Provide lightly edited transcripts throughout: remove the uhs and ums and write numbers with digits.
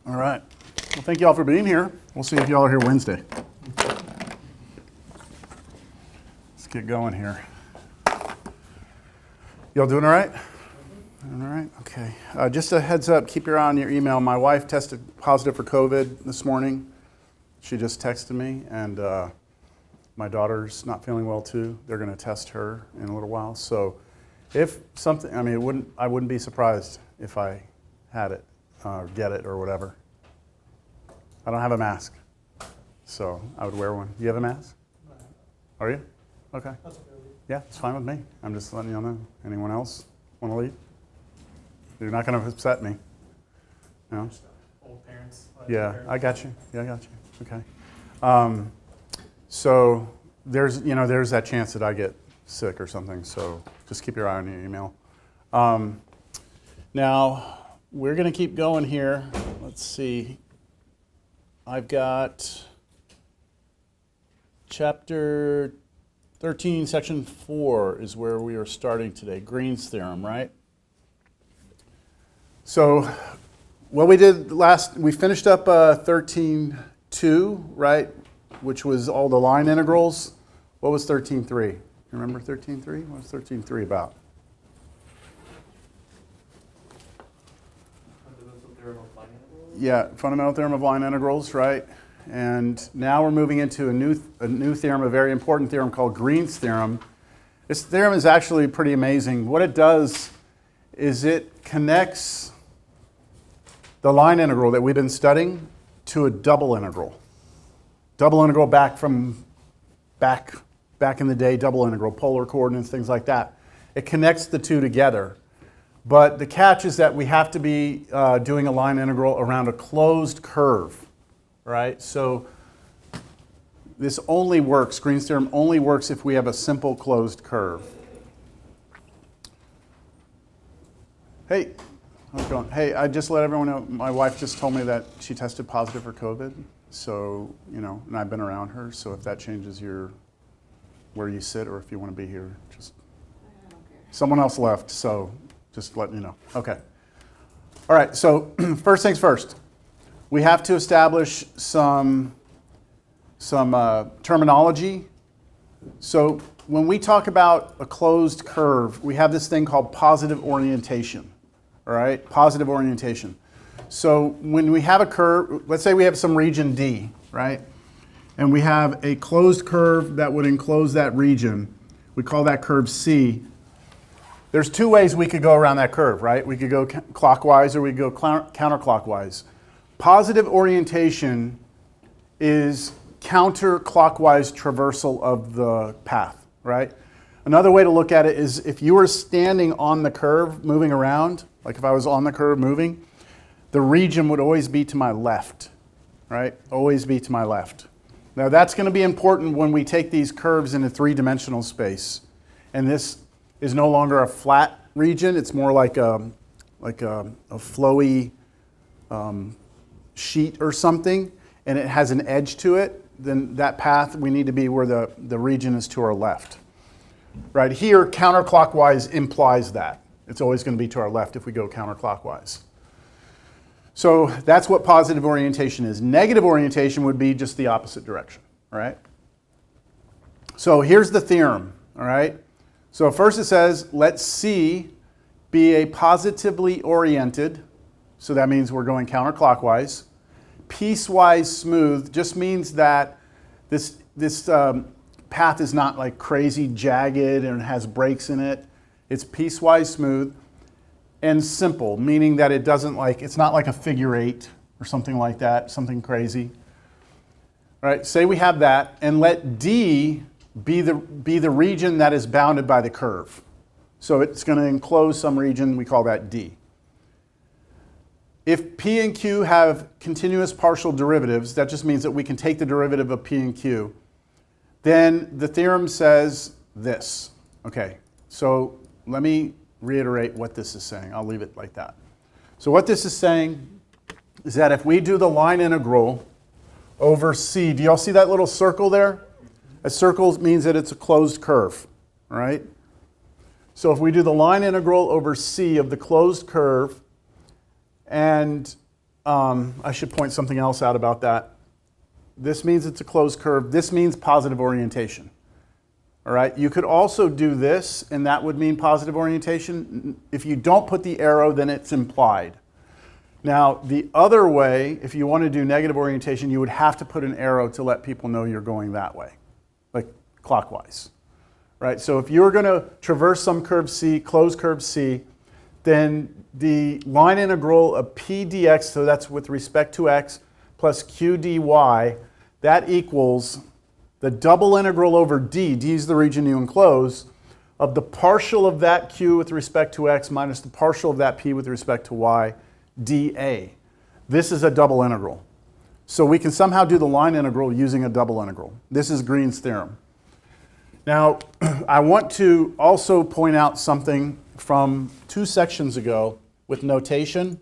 All right. Well, thank you all for being here. We'll see if y'all are here Wednesday. Let's get going here. Y'all doing all right? All right, okay. Just a heads up, keep your eye on your email. My wife tested positive for COVID this morning. She just texted me, and my daughter's not feeling well too. They're going to test her in a little while. So if something, I mean, I wouldn't be surprised if I had it, get it or whatever. I don't have a mask, so I would wear one. You have a mask? No. Are you? Okay. That's okay. Yeah, it's fine with me. I'm just letting y'all know. Anyone else want to leave? You're not going to upset me. No? Just old parents. Yeah, I got you. Yeah, I got you. Okay. So there's that chance that I get sick or something. So just keep your eye on your email. Now we're going to keep going here. Let's see. I've got chapter 13, section 4 is where we are starting today. Green's theorem, right? So what we did we finished up 13.2, right? Which was all the line integrals. What was 13.3? You remember 13.3? What was 13.3 about? Fundamental theorem of line integrals? Yeah, fundamental theorem of line integrals, right? And now we're moving into a new theorem, a very important theorem called Green's theorem. This theorem is actually pretty amazing. What it does is it connects the line integral that we've been studying to a double integral. Double integral back in the day, double integral, polar coordinates, things like that. It connects the two together. But the catch is that we have to be doing a line integral around a closed curve, right? So this only works, Green's theorem only works if we have a simple closed curve. Hey, how's it going? Hey, I just let everyone know, my wife just told me that she tested positive for COVID. So, and I've been around her, so if that changes where you sit or if you want to be here, just, I don't care. Someone else left, so just letting you know. Okay. All right, so first things first. We have to establish some terminology. So when we talk about a closed curve, we have this thing called positive orientation, all right? Positive orientation. So when we have a curve, let's say we have some region D, right? And we have a closed curve that would enclose that region. We call that curve C. There's two ways we could go around that curve, right? We could go clockwise or we could go counterclockwise. Positive orientation is counterclockwise traversal of the path, right? Another way to look at it is if you were standing on the curve moving around, like if I was on the curve moving, the region would always be to my left, right? Always be to my left. Now that's going to be important when we take these curves into three-dimensional space. And this is no longer a flat region, it's more like a flowy sheet or something, and it has an edge to it, then that path we need to be where the region is to our left. Right here, counterclockwise implies that. It's always going to be to our left if we go counterclockwise. So that's what positive orientation is. Negative orientation would be just the opposite direction, all right? So here's the theorem, all right? So first it says, let C be a positively oriented, so that means we're going counterclockwise. Piecewise smooth just means that this path is not like crazy jagged and has breaks in it. It's piecewise smooth and simple, meaning that it's not like a figure eight or something like that, something crazy. All right, say we have that, and let D be the region that is bounded by the curve. So it's going to enclose some region, we call that D. If P and Q have continuous partial derivatives, that just means that we can take the derivative of P and Q, then the theorem says this. Okay, so let me reiterate what this is saying. I'll leave it like that. So what this is saying is that if we do the line integral over C, do y'all see that little circle there? A circle means that it's a closed curve, all right? So if we do the line integral over C of the closed curve, and I should point something else out about that. This means it's a closed curve. This means positive orientation. All right, you could also do this, and that would mean positive orientation. If you don't put the arrow, then it's implied. Now, the other way, if you want to do negative orientation, you would have to put an arrow to let people know you're going that way, like clockwise. Right? So if you're going to traverse some curve C, closed curve C, then the line integral of p dx, so that's with respect to x, plus q dy, that equals the double integral over d, d is the region you enclose, of the partial of that q with respect to x minus the partial of that p with respect to y, dA. This is a double integral. So we can somehow do the line integral using a double integral. This is Green's theorem. Now, I want to also point out something from 2 sections ago with notation.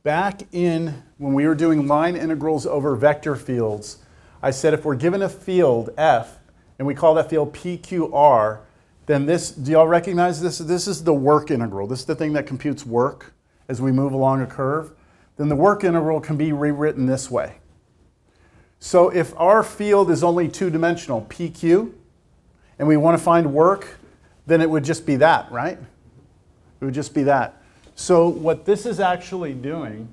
Back in when we were doing line integrals over vector fields, I said if we're given a field f and we call that field PQR, then this, do y'all recognize this? This is the work integral. This is the thing that computes work as we move along a curve. Then the work integral can be rewritten this way. So if our field is only two-dimensional, PQ, and we want to find work, then it would just be that, right? It would just be that. So what this is actually doing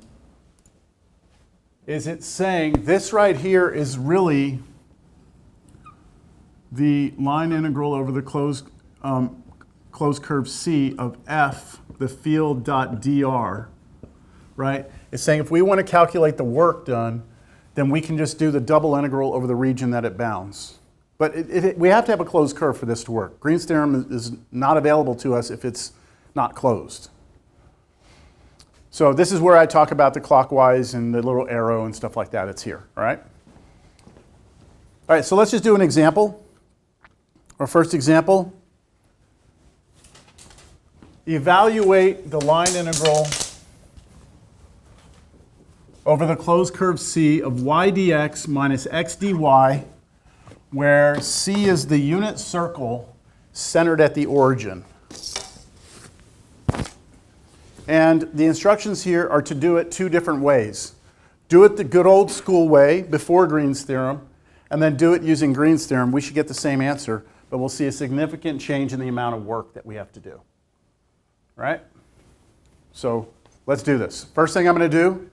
is it's saying this right here is really the line integral over the closed curve C of f, the field dot dr, right? It's saying if we want to calculate the work done, then we can just do the double integral over the region that it bounds. But we have to have a closed curve for this to work. Green's theorem is not available to us if it's not closed. So this is where I talk about the clockwise and the little arrow and stuff like that. It's here, all right? All right, so let's just do an example. Our first example. Evaluate the line integral over the closed curve C of y dx minus x dy, where C is the unit circle centered at the origin. And the instructions here are to do it 2 different ways. Do it the good old school way before Green's theorem, and then do it using Green's theorem. We should get the same answer, but we'll see a significant change in the amount of work that we have to do. Right? So let's do this. First thing I'm going to do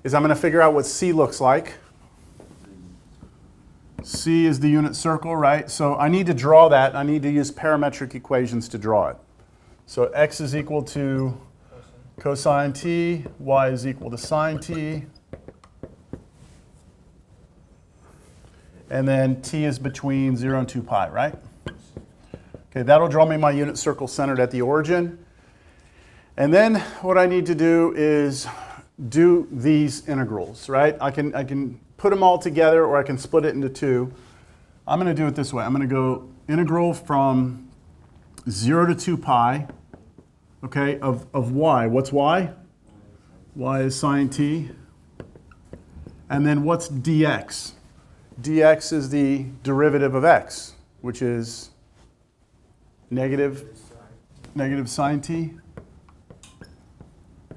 is I'm going to figure out what C looks like. C is the unit circle, right? So I need to draw that. I need to use parametric equations to draw it. So x is equal to cosine t, y is equal to sine t, and then t is between 0 and 2 pi, right? Okay, that'll draw me my unit circle centered at the origin. And then what I need to do is do these integrals, right? I can put them all together, or I can split it into 2. I'm going to do it this way. I'm going to go integral from 0 to 2 pi, okay, of y. What's y? Y is sine t. And then what's dx? Dx is the derivative of x, which is negative sine t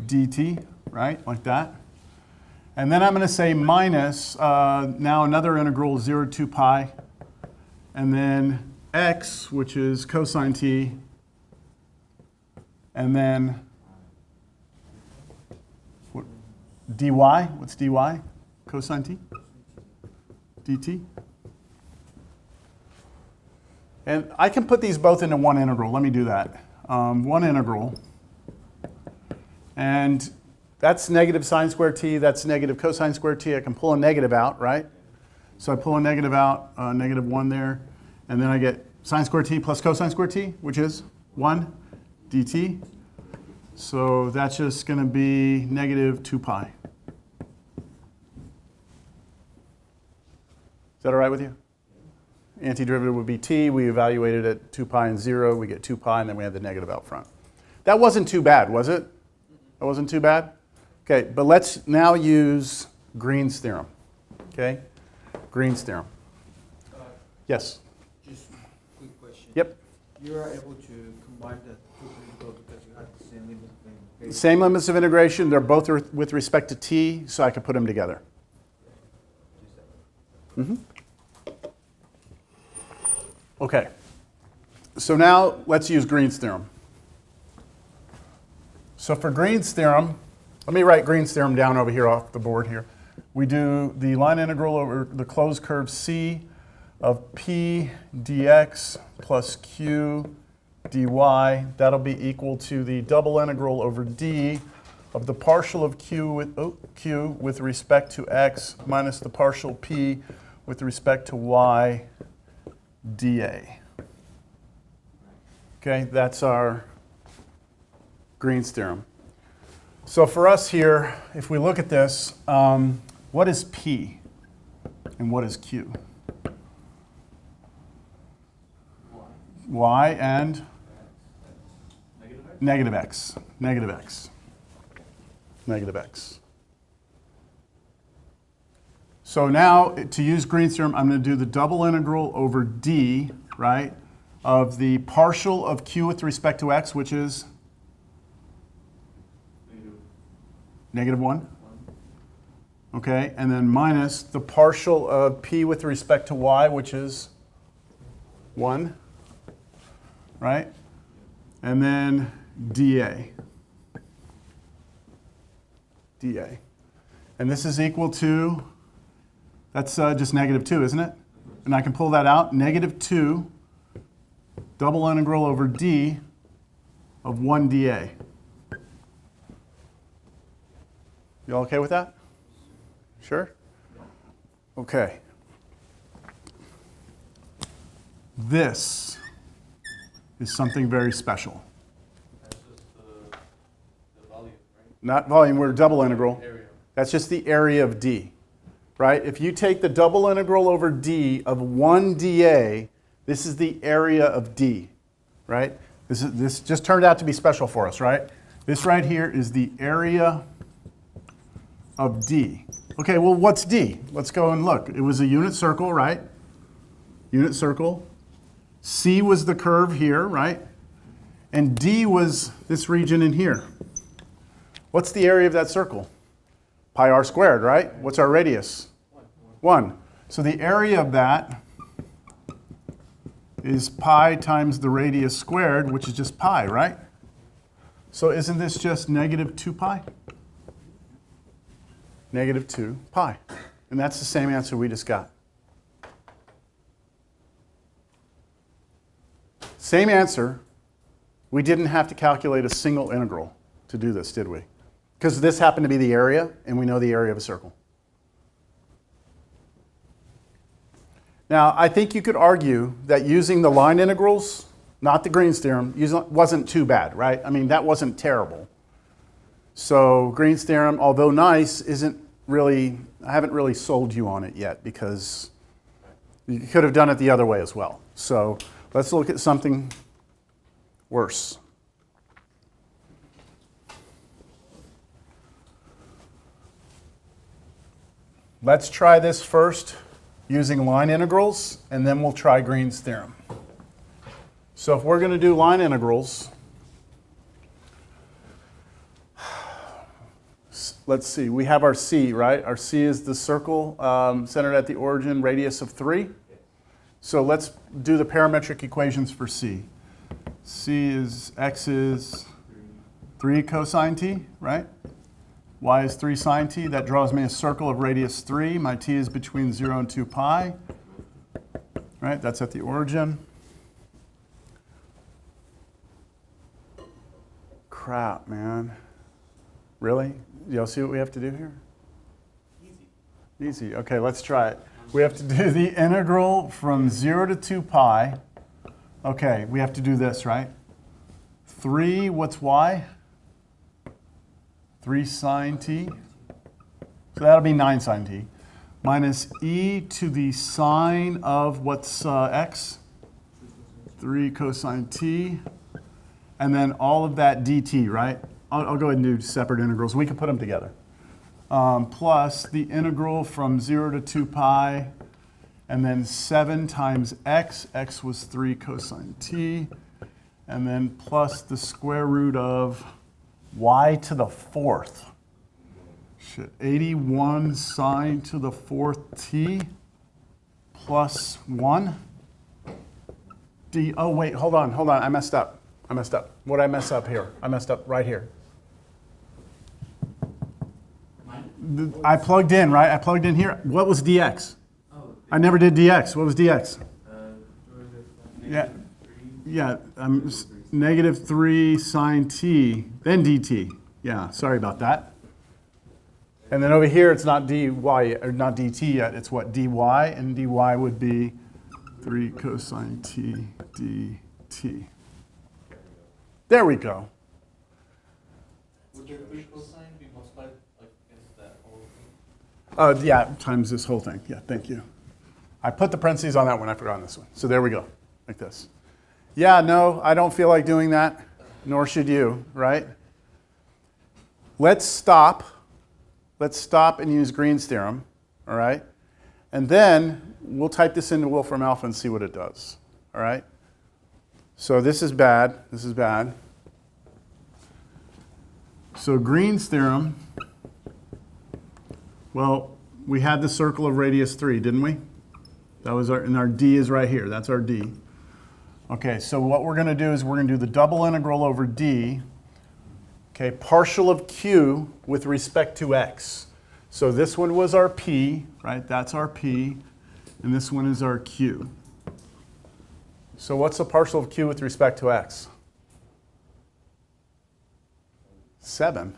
dt, right, like that. And then I'm going to say minus, now another integral, 0 to 2 pi, and then x, which is cosine t, and then dy, what's dy? Cosine t? dt? And I can put these both into one integral. Let me do that. One integral. And that's negative sine squared t, that's negative cosine squared t. I can pull a negative out, right? So I pull a negative out, negative 1 there, and then I get sine squared t plus cosine squared t, which is 1 dt. So that's just going to be negative 2 pi. Is that all right with you? Antiderivative would be t. We evaluated at 2 pi and 0. We get 2 pi, and then we have the negative out front. That wasn't too bad, was it? That wasn't too bad? Okay, but let's now use Green's theorem. Okay? Green's theorem. Yes? Just quick question. Yep. You are able to combine the two principles because you have the same limit of Same limits of integration. They're both with respect to t, so I could put them together. Okay. So now let's use Green's theorem. So for Green's theorem, let me write Green's theorem down over here off the board here. We do the line integral over the closed curve C of P dx plus Q dy. That'll be equal to the double integral over D of the partial of Q with respect to x minus the partial P with respect to y dA. Okay, that's our Green's theorem. So for us here, if we look at this, what is P and what is Q? Y and negative x, negative x, negative x. So now, to use Green's theorem, I'm going to do the double integral over D, right, of the partial of Q with respect to x, which is negative 1. Okay, and then minus the partial of P with respect to y, which is 1, right? And then dA. dA. And this is equal to, that's just negative 2, isn't it? And I can pull that out, negative 2 double integral over D of 1 dA. You all okay with that? Sure? Okay. This is something very special. That's just the volume, right? Not volume, we're double integral. Area. That's just the area of D, right? If you take the double integral over D of 1 dA, this is the area of D, right? This just turned out to be special for us, right? This right here is the area of D. Okay, well, what's D? Let's go and look. It was a unit circle, right? Unit circle. C was the curve here, right? And D was this region in here. What's the area of that circle? Pi r squared, right? What's our radius? 1. So the area of that is pi times the radius squared, which is just pi, right? So isn't this just negative 2 pi? Negative 2 pi. And that's the same answer we just got. Same answer. We didn't have to calculate a single integral to do this, did we? Because this happened to be the area, and we know the area of a circle. Now, I think you could argue that using the line integrals, not the Green's theorem, wasn't too bad, right? I mean, that wasn't terrible. So Green's theorem, although nice, isn't really, I haven't really sold you on it yet because you could have done it the other way as well. So let's look at something worse. Let's try this first using line integrals, and then we'll try Green's theorem. So if we're going to do line integrals, let's see, we have our C, right? Our C is the circle centered at the origin, radius of 3. So let's do the parametric equations for C. C is, X is 3 cosine t, right? Y is 3 sine t. That draws me a circle of radius 3. My t is between 0 and 2 pi. Right? That's at the origin. Crap, man. Really? Y'all see what we have to do here? Easy. Okay, let's try it. We have to do the integral from 0 to 2 pi. Okay, we have to do this, right? 3, what's y? 3 sine t. So that'll be 9 sine t. Minus e to the sine of what's x? 3 cosine t. And then all of that dt, right? I'll go ahead and do separate integrals. We can put them together. Plus the integral from 0 to 2 pi. And then 7 times x. X was 3 cosine t. And then plus the square root of y to the fourth. Shit, 81 sine to the fourth t plus 1 d. Oh, wait, hold on. I messed up. What did I mess up here? I messed up right here. I plugged in, right? I plugged in here. What was dx? I never did dx. What was dx? Yeah, negative 3 sine t, then dt. Yeah, sorry about that. And then over here, it's not dy, or not dt yet. It's what, dy? And dy would be 3 cosine t dt. There we go. Would your 3 cosine be multiplied like against that whole thing? Yeah, times this whole thing. Yeah, thank you. I put the parentheses on that one. I forgot on this one. So there we go, like this. Yeah, no, I don't feel like doing that, nor should you, right? Let's stop. Let's stop and use Green's theorem, all right? And then we'll type this into Wolfram alpha and see what it does, all right? So this is bad. This is bad. So Green's theorem, well, we had the circle of radius 3, didn't we? That was and our d is right here. That's our d. Okay, so what we're going to do is we're going to do the double integral over d, okay, partial of q with respect to x. So this one was our p, right? That's our p, and this one is our q. So what's the partial of q with respect to x? 7.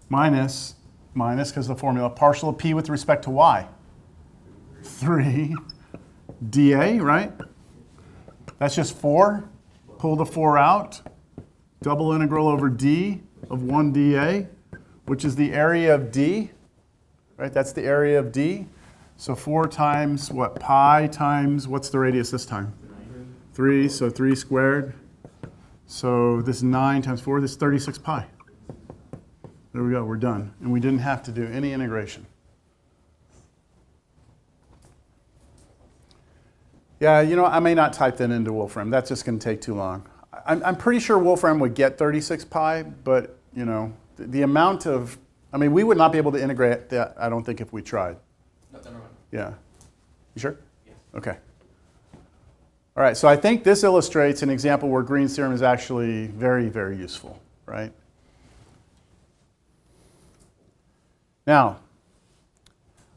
Minus, because the formula, partial of p with respect to y? 3. dA, right? That's just 4. Pull the 4 out. Double integral over d of 1 dA, which is the area of d, right? That's the area of d. So 4 times what? Pi times, what's the radius this time? 3, so 3 squared. So this 9 times 4, this is 36 pi. There we go, we're done. And we didn't have to do any integration. Yeah, you know, I may not type that into Wolfram. That's just going to take too long. I'm pretty sure Wolfram would get 36 pi, but, you know, the amount of, I mean, we would not be able to integrate that, I don't think, if we tried. No, never mind. Yeah. You sure? Yes. Okay. All right, so I think this illustrates an example where Green's theorem is actually very, very useful, right? Now,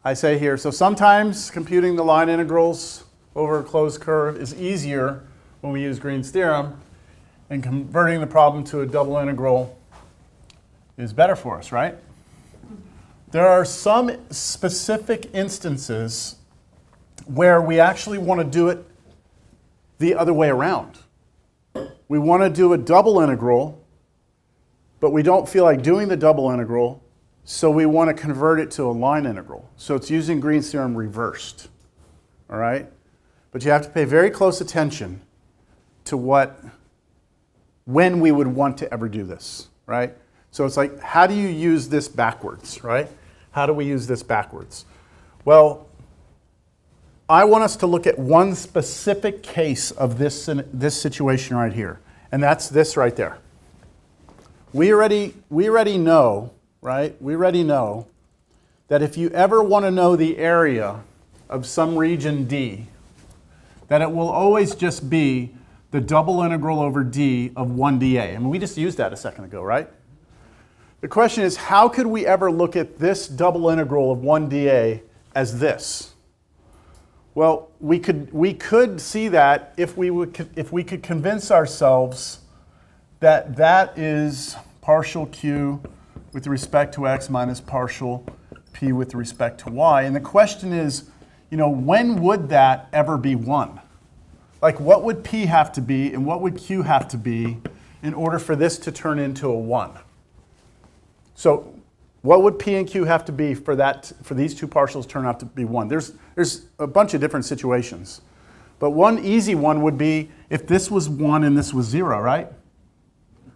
I say here, so sometimes computing the line integrals over a closed curve is easier when we use Green's theorem, and converting the problem to a double integral is better for us, right? There are some specific instances where we actually want to do it the other way around. We want to do a double integral, but we don't feel like doing the double integral, so we want to convert it to a line integral. So it's using Green's theorem reversed, all right? But you have to pay very close attention to when we would want to ever do this, right? So it's like, how do you use this backwards, right? How do we use this backwards? Well, I want us to look at one specific case of this situation right here, and that's this right there. We already know, right? We already know that if you ever want to know the area of some region D, that it will always just be the double integral over d of 1 dA. I mean, we just used that a second ago, right? The question is, how could we ever look at this double integral of 1 dA as this? Well, we could see that if we could convince ourselves that that is partial q with respect to x minus partial p with respect to y. And the question is, you know, when would that ever be 1? Like, what would p have to be and what would q have to be in order for this to turn into a 1? So what would p and q have to be for these two partials turn out to be 1? There's a bunch of different situations. But one easy one would be if this was 1 and this was 0, right?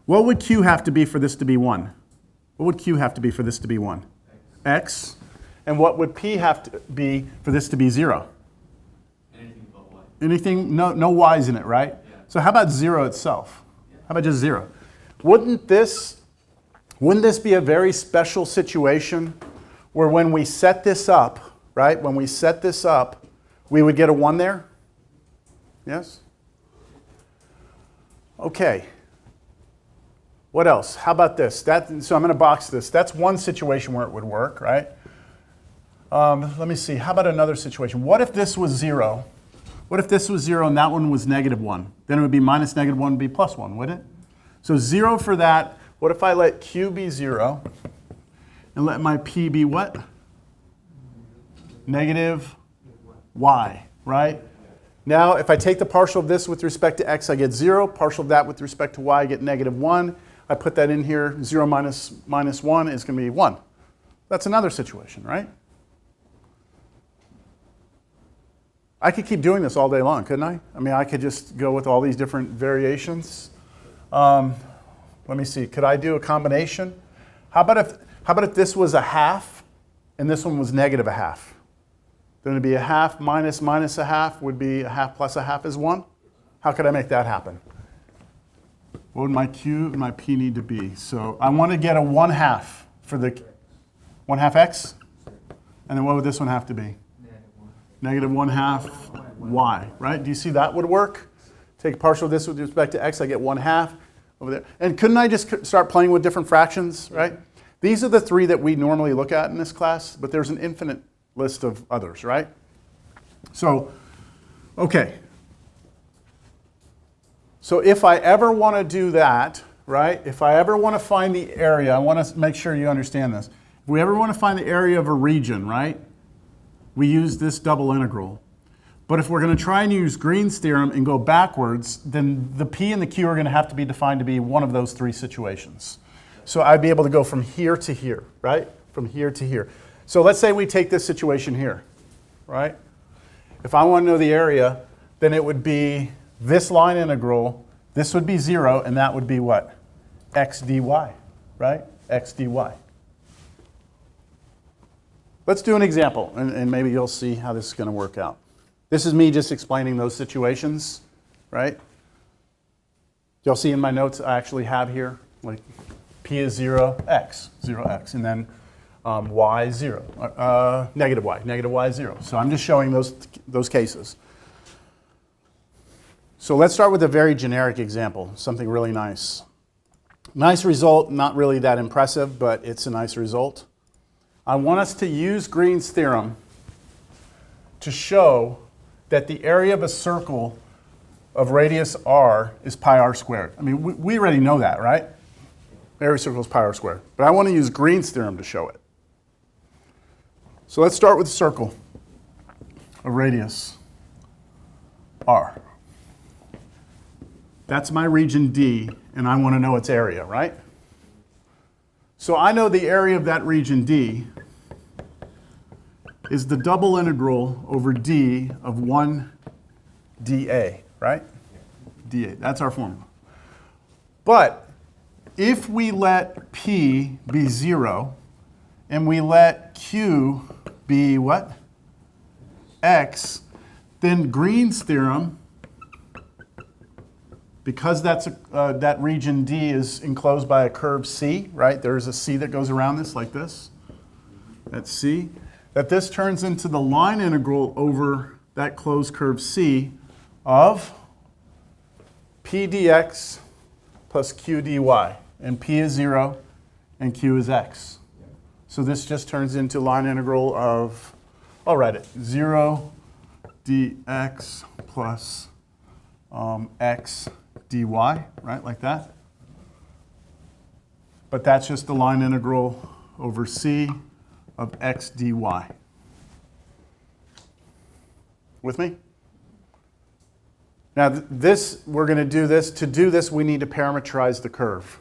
What would q have to be for this to be 1? What would q have to be for this to be 1? X. And what would p have to be for this to be 0? Anything but y. Anything, no y's in it, right? Yeah. So how about 0 itself? Yeah. How about just 0? Wouldn't this be a very special situation where when we set this up, right, when we set this up, we would get a 1 there? Yes? Okay. What else? How about this? So I'm going to box this. That's one situation where it would work, right? Let me see. How about another situation? What if this was 0? What if this was 0 and that one was -1? Then it would be minus -1 would be plus 1, wouldn't it? So 0 for that. What if I let q be 0 and let my p be what? Negative y, right? Now, if I take the partial of this with respect to x, I get 0. Partial of that with respect to y, I get -1. I put that in here. 0 minus -1 is going to be 1. That's another situation, right? I could keep doing this all day long, couldn't I? I mean, I could just go with all these different variations. Let me see. Could I do a combination? How about if this was a half and this one was -1/2? Then it'd be a half minus a half would be a half plus a half is 1. How could I make that happen? What would my q and my p need to be? So I want to get a 1/2 for the 1/2 x. And then what would this one have to be? -1/2 y, right? Do you see that would work? Take partial of this with respect to x, I get 1/2 over there. And couldn't I just start playing with different fractions, right? These are the 3 that we normally look at in this class, but there's an infinite list of others, right? So, okay. So if I ever want to do that, right? If I ever want to find the area, I want to make sure you understand this. If we ever want to find the area of a region, right? We use this double integral. But if we're going to try and use Green's theorem and go backwards, then the p and the q are going to have to be defined to be one of those 3 situations. So I'd be able to go from here to here, right? From here to here. So let's say we take this situation here, right? If I want to know the area, then it would be this line integral, this would be 0, and that would be what? X dy, right? X dy. Let's do an example, and maybe you'll see how this is going to work out. This is me just explaining those situations, right? You'll see in my notes I actually have here, like p is 0x, and then y 0, negative y 0. So I'm just showing those cases. So let's start with a very generic example, something really nice. Nice result, not really that impressive, but it's a nice result. I want us to use Green's theorem to show that the area of a circle of radius r is pi r squared. I mean, we already know that, right? Area of a circle is pi r squared. But I want to use Green's theorem to show it. So let's start with a circle of radius r. That's my region D, and I want to know its area, right? So I know the area of that region D is the double integral over D of 1 dA, right? dA, that's our formula. But if we let P be 0 and we let Q be what? X, then Green's theorem, because that region D is enclosed by a curve C, right? There's a C that goes around this like this. That's C. That this turns into the line integral over that closed curve C of P dx plus Q dy. And P is 0 and Q is X. So this just turns into line integral of, I'll write it, 0 dx plus X dy, right, like that. But that's just the line integral over C of X dy. With me? Now we're going to do this. To do this, we need to parameterize the curve.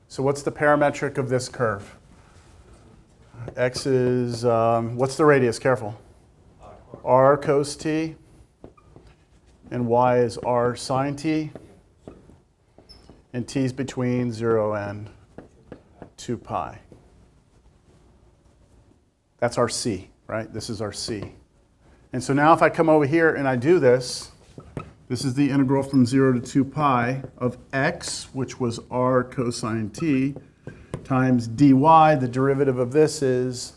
So what's the parametric of this curve? X is, what's the radius? Careful. R cos t. And y is r sine t. And t is between 0 and 2 pi. That's our C, right? This is our C. And so now if I come over here and I do this This is the integral from 0 to 2 pi of x, which was r cosine t, times dy. The derivative of this is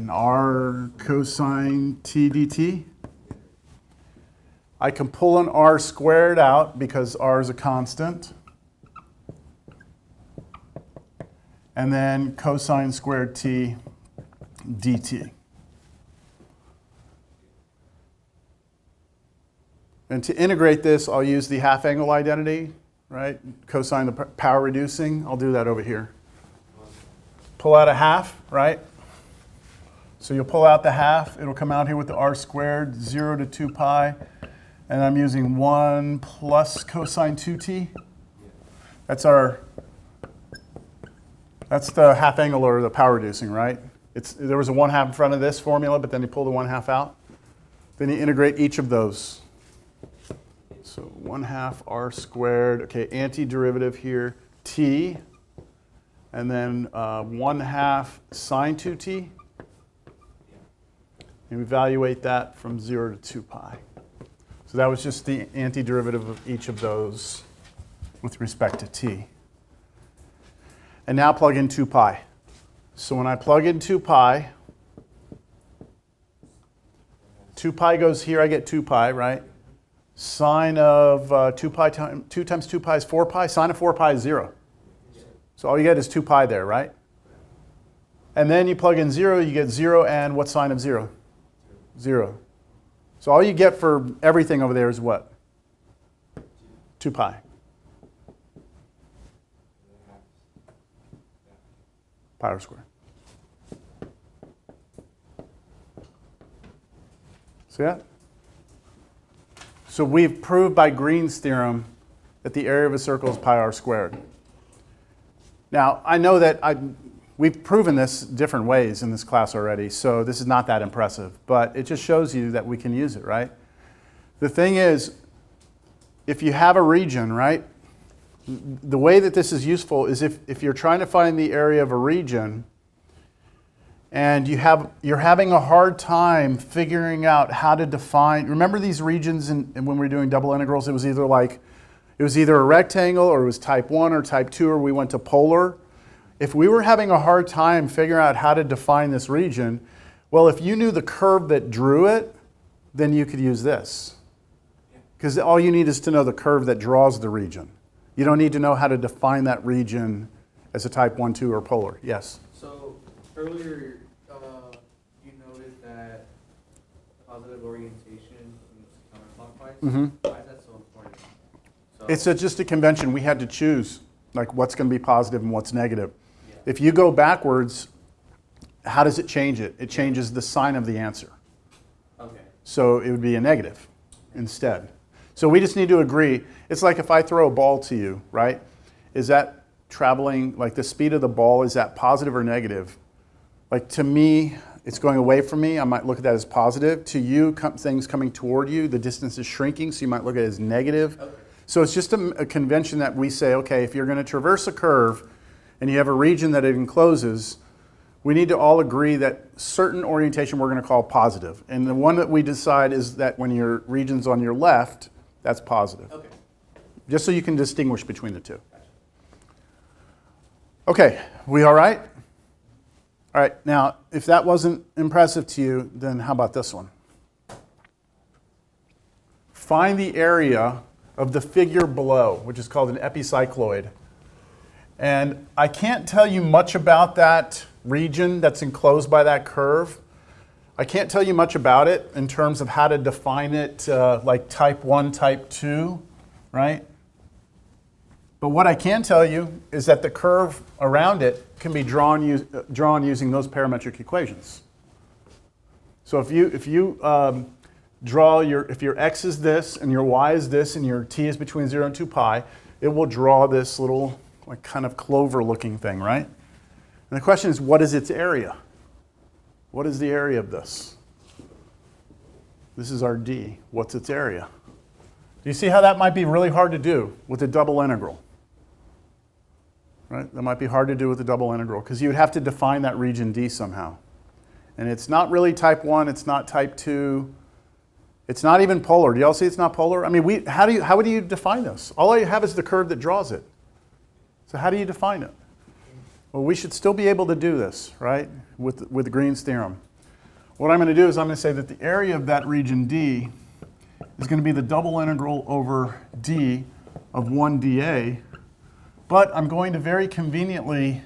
r cosine t dt. I can pull an r squared out because r is a constant. And then cosine squared t dt. And to integrate this, I'll use the half angle identity, right? Cosine the power reducing. I'll do that over here. Pull out a half, right? So you'll pull out the half. It'll come out here with the r squared, 0 to 2 pi. And I'm using 1 plus cosine 2t. That's the half angle or the power reducing, right? There was a 1/2 in front of this formula, but then you pull the 1/2 out. Then you integrate each of those. So 1/2 r squared, okay, antiderivative here, t, and then 1/2 sine 2t. And evaluate that from 0 to 2 pi. So that was just the antiderivative of each of those with respect to t. And now plug in 2 pi. So when I plug in 2 pi, 2 pi goes here, I get 2 pi, right? Sine of 2 pi times 2 pi is 4 pi. Sine of 4 pi is 0. So all you get is 2 pi there, right? And then you plug in 0, you get 0, and what sine of 0? 0. So all you get for everything over there is what? 2 pi. Pi r squared. See that? So we've proved by Green's theorem that the area of a circle is pi r squared. Now, I know that we've proven this different ways in this class already, so this is not that impressive, but it just shows you that we can use it, right? The thing is, if you have a region, right, the way that this is useful is if you're trying to find the area of a region and you're having a hard time figuring out how to define, remember these regions and when we were doing double integrals, it was either a rectangle or it was type 1 or type 2 or we went to polar. If we were having a hard time figuring out how to define this region, well, if you knew the curve that drew it, then you could use this. Because all you need is to know the curve that draws the region. You don't need to know how to define that region as a type 1, 2, or polar. Yes? So earlier, you noted that positive orientation is counterclockwise. Mm-hmm. Why is that so important? So, It's just a convention. We had to choose like what's going to be positive and what's negative. yeah. If you go backwards, how does it change it? It changes the sign of the answer. Okay. So it would be a negative instead. So we just need to agree. It's like if I throw a ball to you, right? Is that traveling, like the speed of the ball, is that positive or negative? Like to me, it's going away from me. I might look at that as positive. To you, things coming toward you, the distance is shrinking, so you might look at it as negative. Okay. So it's just a convention that we say, okay, if you're going to traverse a curve and you have a region that it encloses, we need to all agree that certain orientation we're going to call positive. And the one that we decide is that when your region's on your left, that's positive. Okay. Just so you can distinguish between the two. Okay, we all right? All right, now, if that wasn't impressive to you, then how about this one? Find the area of the figure below, which is called an epicycloid. And I can't tell you much about that region that's enclosed by that curve. I can't tell you much about it in terms of how to define it like type 1, type 2, right? But what I can tell you is that the curve around it can be drawn using those parametric equations. So if you draw if your x is this and your y is this and your t is between 0 and 2 pi, it will draw this little like kind of clover looking thing, right? And the question is, what is its area? What is the area of this? This is our d. What's its area? Do you see how that might be really hard to do with a double integral? Right? That might be hard to do with a double integral because you would have to define that region d somehow. And it's not really type 1, it's not type 2. It's not even polar. Do y'all see it's not polar? I mean, how do you define this? All I have is the curve that draws it. So how do you define it? Well, we should still be able to do this, right, with Green's theorem. What I'm going to do is I'm going to say that the area of that region D is going to be the double integral over D of 1 dA, but I'm going to very conveniently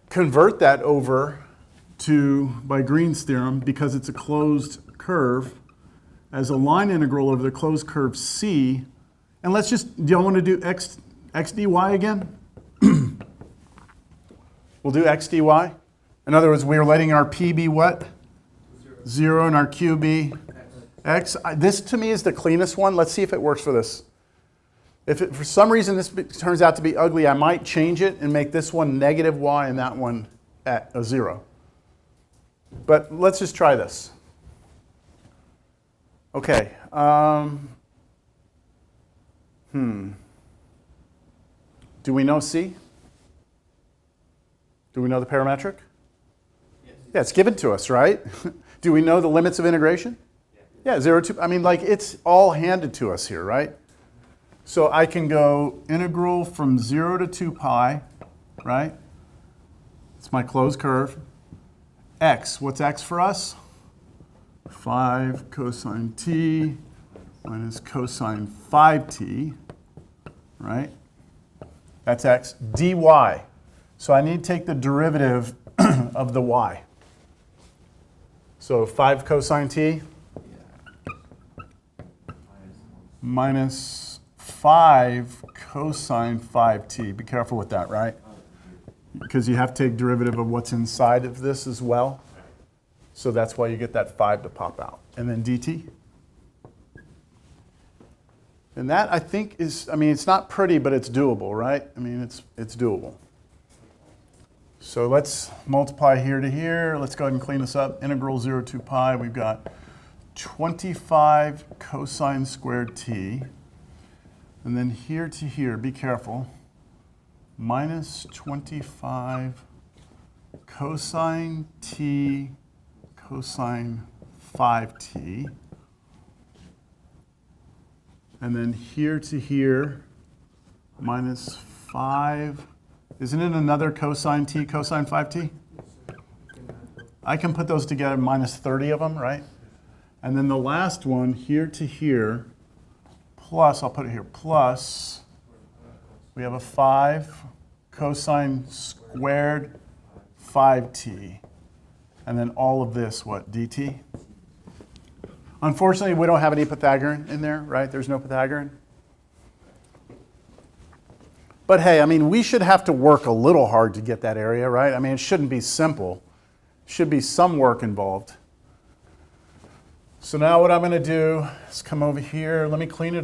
convert that over to, by Green's theorem, because it's a closed curve, as a line integral over the closed curve C. And let's just, do y'all want to do x dy again? We'll do x dy. In other words, we're letting our p be what? 0 and our q be x. This to me is the cleanest one. Let's see if it works for this. If for some reason this turns out to be ugly, I might change it and make this one negative y and that one at a 0. But let's just try this. Okay. Do we know C? Do we know the parametric? Yes. Yeah, it's given to us, right? Do we know the limits of integration? Yeah, 0 to, I mean, like it's all handed to us here, right? So I can go integral from 0 to 2 pi, right? It's my closed curve. X, what's x for us? 5 cosine t minus cosine 5t, right? That's x. dy. So I need to take the derivative of the y. So 5 cosine t minus 5 cosine 5t. Be careful with that, right? Because you have to take derivative of what's inside of this as well. So that's why you get that 5 to pop out. And then dt. And that, I think, is, I mean, it's not pretty, but it's doable, right? I mean, it's doable. So let's multiply here to here. Let's go ahead and clean this up. Integral 0 to pi, we've got 25 cosine squared t. And then here to here, be careful, minus 25 cosine t cosine 5t. And then here to here, minus 5. Isn't it another cosine t cosine 5t? I can put those together, minus 30 of them, right? And then the last one, here to here, plus, I'll put it here, plus, we have a 5 cosine squared 5t. And then all of this, what, dt? Unfortunately, we don't have any Pythagorean in there, right? There's no Pythagorean. But hey, I mean, we should have to work a little hard to get that area, right? I mean, it shouldn't be simple. Should be some work involved. So now what I'm going to do is come over here. Let me clean it up.